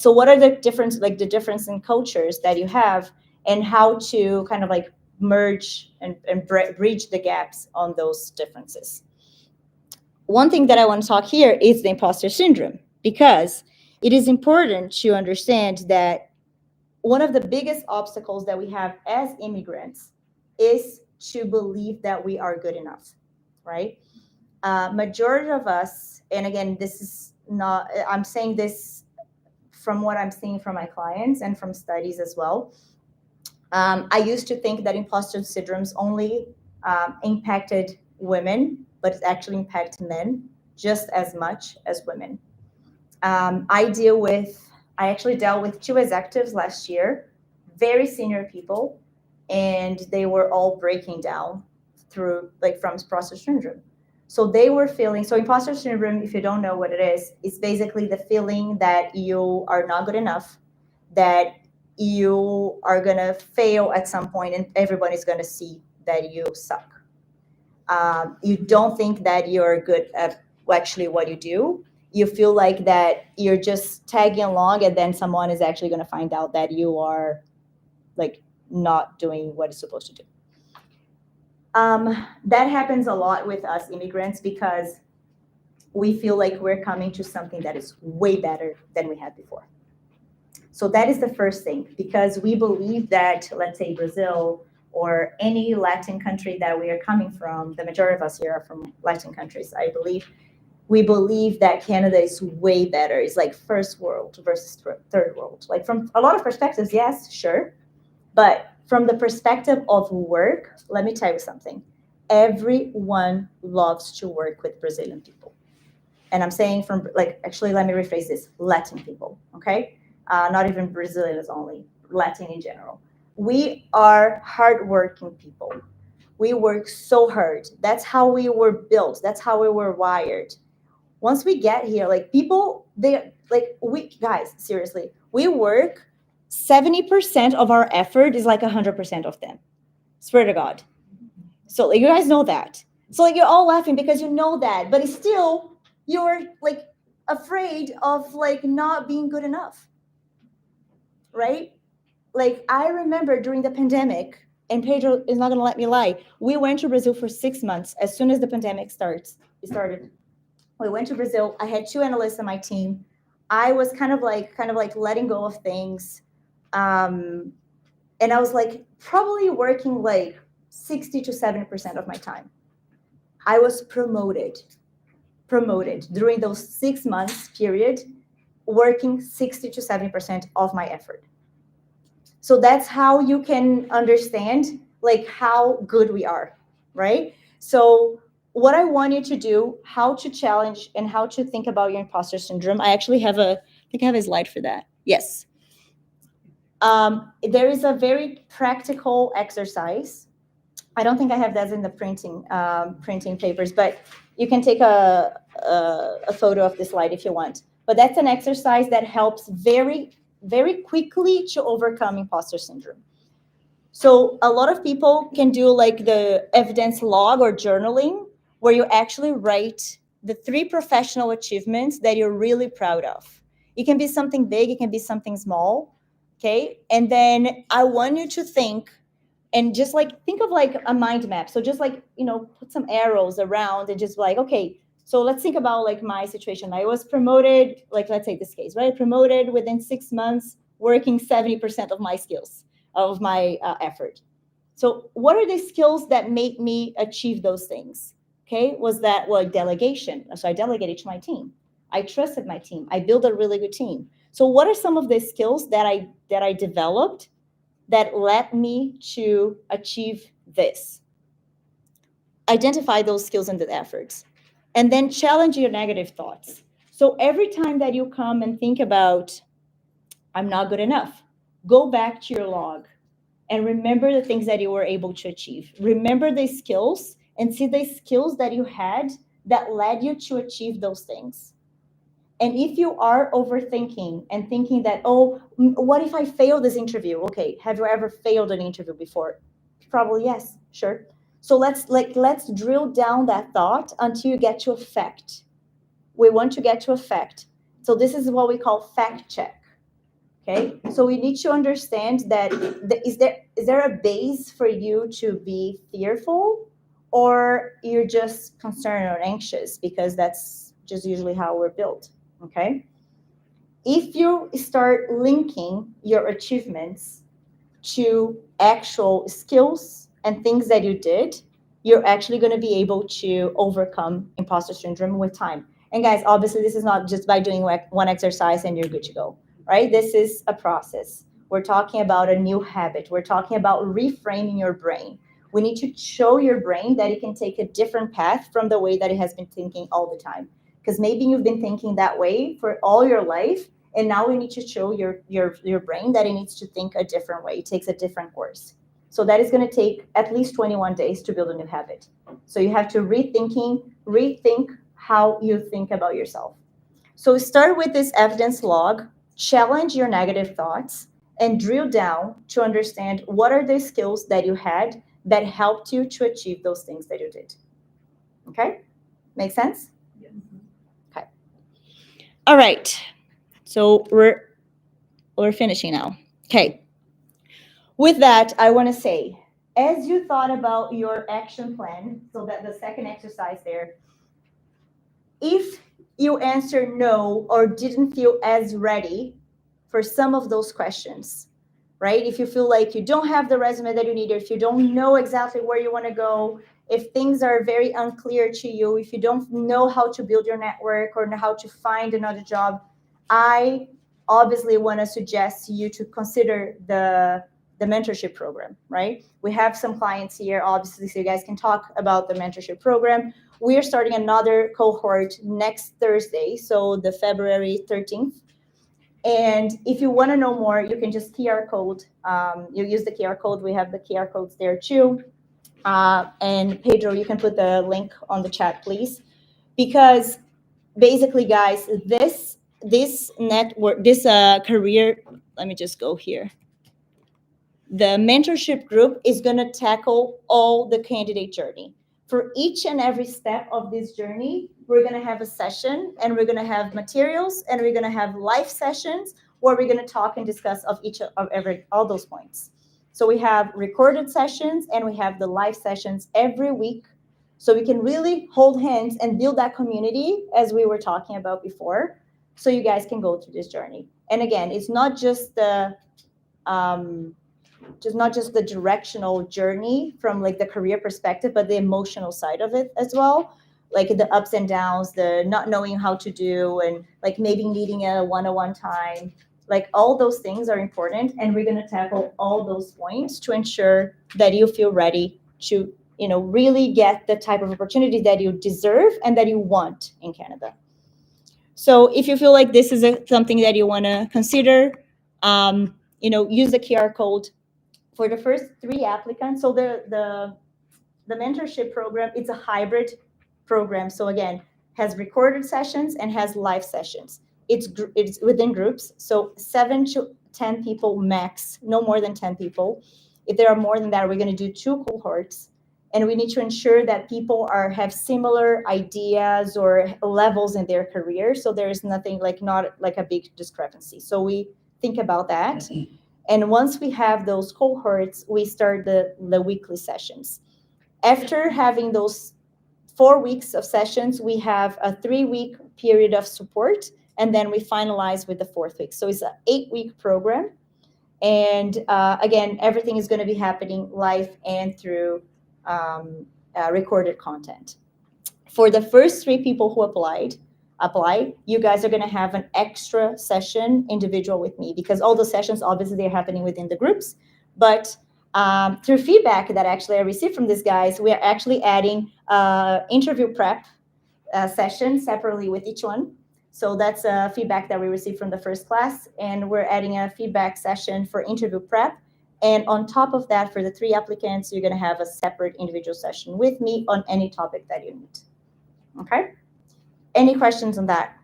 so what are the difference in cultures that you have, and how to kind of like merge and bridge the gaps on those differences? One thing that I want to talk here is the imposter syndrome, because it is important to understand that one of the biggest obstacles that we have as immigrants is to believe that we are good enough, right? Majority of us, and again, this is not, I'm saying this from what I'm seeing from my clients and from studies as well. I used to think that imposter syndromes only impacted women, but it actually impacts men just as much as women. I actually dealt with 2 executives last year, very senior people, and they were all breaking down from imposter syndrome. So they were feeling, so imposter syndrome, if you don't know what it is basically the feeling that you are not good enough, that you are going to fail at some point and everybody's going to see that you suck. You don't think that you're good at actually what you do. You feel like that you're just tagging along, and then someone is actually going to find out that you are like not doing what it's supposed to do. That happens a lot with us immigrants because we feel like we're coming to something that is way better than we had before. So that is the first thing, because we believe that, let's say Brazil or any Latin country that we are coming from, the majority of us here are from Latin countries, I believe. We believe that Canada is way better. It's like first world versus third world. Like from a lot of perspectives, yes, sure. But from the perspective of work, let me tell you something. Everyone loves to work with Brazilian people. And I'm saying actually, let me rephrase this, Latin people, okay? Not even Brazilians only, Latin in general. We are hardworking people. We work so hard. That's how we were built. That's how we were wired. Once we get here, guys, seriously, we work 70% of our effort is like 100% of them. Swear to God. So like, you guys know that. So like you're all laughing because you know that, but it's still you're like afraid of like not being good enough, right? Like I remember during the pandemic, and Pedro is not gonna let me lie. We went to Brazil for 6 months as soon as the pandemic started. We went to Brazil. I had 2 analysts on my team. I was kind of like letting go of things. And I was like probably working like 60 to 70% of my time. I was promoted during those 6 months period, working 60 to 70% of my effort. So that's how you can understand like how good we are, right? So what I want you to do, how to challenge and how to think about your imposter syndrome. I actually have I think I have a slide for that. Yes. There is a very practical exercise. I don't think I have that in the printing papers, but you can take a photo of the slide if you want. But that's an exercise that helps very, very quickly to overcome imposter syndrome. So a lot of people can do like the evidence log or journaling, where you actually write the 3 professional achievements that you're really proud of. It can be something big, it can be something small, okay? And then I want you to think and just like think of like a mind map. So just like, put some arrows around and just like, okay, so let's think about like my situation. I was promoted, like let's say this case, right? Promoted within 6 months, working 70% of my skills, of my effort. So what are the skills that make me achieve those things? Okay, was that delegation? So I delegated to my team. I trusted my team. I built a really good team. So what are some of the skills that I developed that led me to achieve this? Identify those skills and the efforts, and then challenge your negative thoughts. So every time that you come and think about, I'm not good enough, go back to your log and remember the things that you were able to achieve. Remember the skills and see the skills that you had that led you to achieve those things. And if you are overthinking and thinking that, oh, what if I fail this interview? Okay, have you ever failed an interview before? Probably yes, sure. So let's drill down that thought until you get to a fact. We want to get to a fact. So this is what we call fact check. Okay, so we need to understand that is there a base for you to be fearful, or you're just concerned or anxious, because that's just usually how we're built. Okay, if you start linking your achievements to actual skills and things that you did, you're actually going to be able to overcome imposter syndrome with time. And guys, obviously this is not just by doing one exercise and you're good to go, right? This is a process. We're talking about a new habit. We're talking about reframing your brain. We need to show your brain that it can take a different path from the way that it has been thinking all the time. Because maybe you've been thinking that way for all your life, and now we need to show your brain that it needs to think a different way. It takes a different course. So that is going to take at least 21 days to build a new habit. So you have to rethink how you think about yourself. So start with this evidence log, challenge your negative thoughts, and drill down to understand what are the skills that you had that helped you to achieve those things that you did. Okay? Make sense? Yes. Okay. All right. So we're finishing now. Okay. With that, I want to say, as you thought about your action plan, so that the second exercise there, if you answer no or didn't feel as ready for some of those questions, right? If you feel like you don't have the resume that you need, or if you don't know exactly where you want to go, if things are very unclear to you, if you don't know how to build your network or how to find another job, I obviously want to suggest you to consider the mentorship program, right? We have some clients here, obviously, so you guys can talk about the mentorship program. We are starting another cohort next Thursday, so the February 13th. And if you want to know more, you can just QR code. You use the QR code. We have the QR codes there too. And Pedro, you can put the link on the chat, please. Because basically, guys, this network, this career let me just go here. The mentorship group is going to tackle all the candidate journey. For each and every step of this journey, we're going to have a session, and we're going to have materials, and we're going to have live sessions where we're going to talk and discuss all those points. So we have recorded sessions, and we have the live sessions every week, so we can really hold hands and build that community as we were talking about before, so you guys can go through this journey. And again, it's not just the directional journey from like the career perspective, but the emotional side of it as well, like the ups and downs, the not knowing how to do, and like maybe needing a one-on-one time. Like all those things are important, and we're going to tackle all those points to ensure that you feel ready to, really get the type of opportunity that you deserve and that you want in Canada. So if you feel like this is something that you want to consider, use the QR code for the first 3 applicants. So the mentorship program, it's a hybrid program. So again, has recorded sessions and has live sessions. It's within groups, so 7 to 10 people max, no more than 10 people. If there are more than that, we're going to do 2 cohorts, and we need to ensure that people have similar ideas or levels in their career. So there is not like a big discrepancy. So we think about that. And once we have those cohorts, we start the weekly sessions. After having those 4 weeks of sessions, we have a 3-week period of support, and then we finalize with the 4th week. So it's an 8-week program. And again, everything is going to be happening live and through recorded content. For the first 3 people who apply, you guys are going to have an extra session individual with me, because all the sessions, obviously, they're happening within the groups. But through feedback that actually I received from these guys, we are actually adding interview prep session separately with each one. So that's feedback that we received from the first class, and we're adding a feedback session for interview prep. And on top of that, for the 3 applicants, you're going to have a separate individual session with me on any topic that you need. Okay? Any questions on that?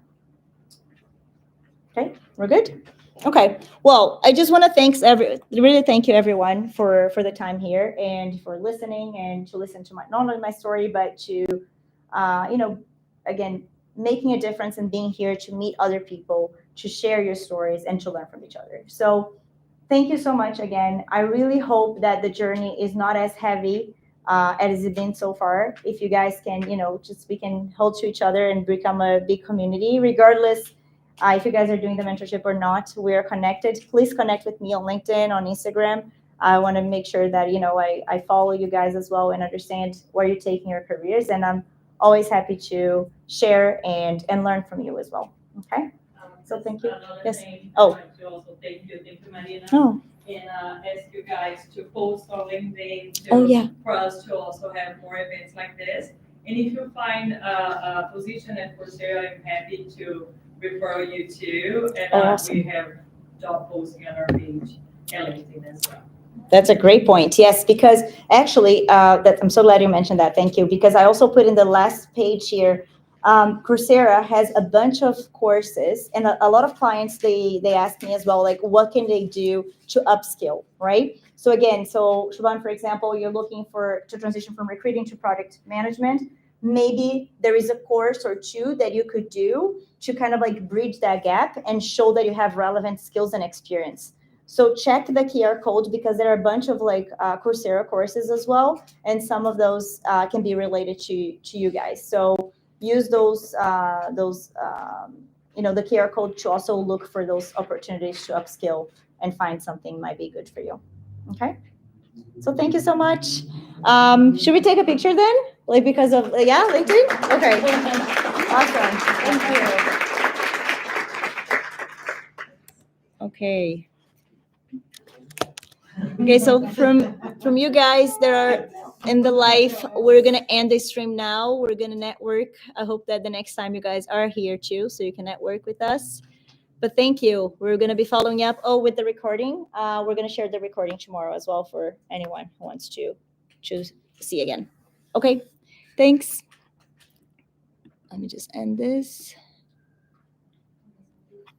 Okay, we're good? Okay. Well, I just want to really thank you everyone for the time here and for listening, and to listen to not only my story, but to, again, making a difference and being here to meet other people, to share your stories, and to learn from each other. So thank you so much again. I really hope that the journey is not as heavy as it's been so far. If you guys can, we can hold to each other and become a big community, regardless if you guys are doing the mentorship or not. We're connected. Please connect with me on LinkedIn, on Instagram. I want to make sure that, I follow you guys as well and understand where you're taking your careers. And I'm always happy to share and learn from you as well. Okay. So thank you. Yes. Oh. Thank you, Marina. Oh. And ask you guys to post on LinkedIn for us to also have more events like this. And if you find a position at Coursera, I'm happy to refer you to. And awesome. We have job posting on our page and LinkedIn as well. That's a great point. Yes, because actually, I'm so glad you mentioned that. Thank you. Because I also put in the last page here, Coursera has a bunch of courses, and a lot of clients, they ask me as well, like, what can they do to upskill, right? So again, Siobhan, for example, you're looking to transition from recruiting to product management. Maybe there is a course or 2 that you could do to kind of like bridge that gap and show that you have relevant skills and experience. So check the QR code, because there are a bunch of Coursera courses as well, and some of those can be related to you guys. So use those the QR code to also look for those opportunities to upskill and find something might be good for you. Okay. So thank you so much. Should we take a picture then? Because of LinkedIn? Okay. Awesome. Thank you. Okay. Okay, so from you guys that are in the live, we're gonna end the stream now. We're gonna network. I hope that the next time you guys are here too, so you can network with us. But thank you. We're gonna be following up. With the recording. We're gonna share the recording tomorrow as well for anyone who wants to see again. Okay, thanks. Let me just end this.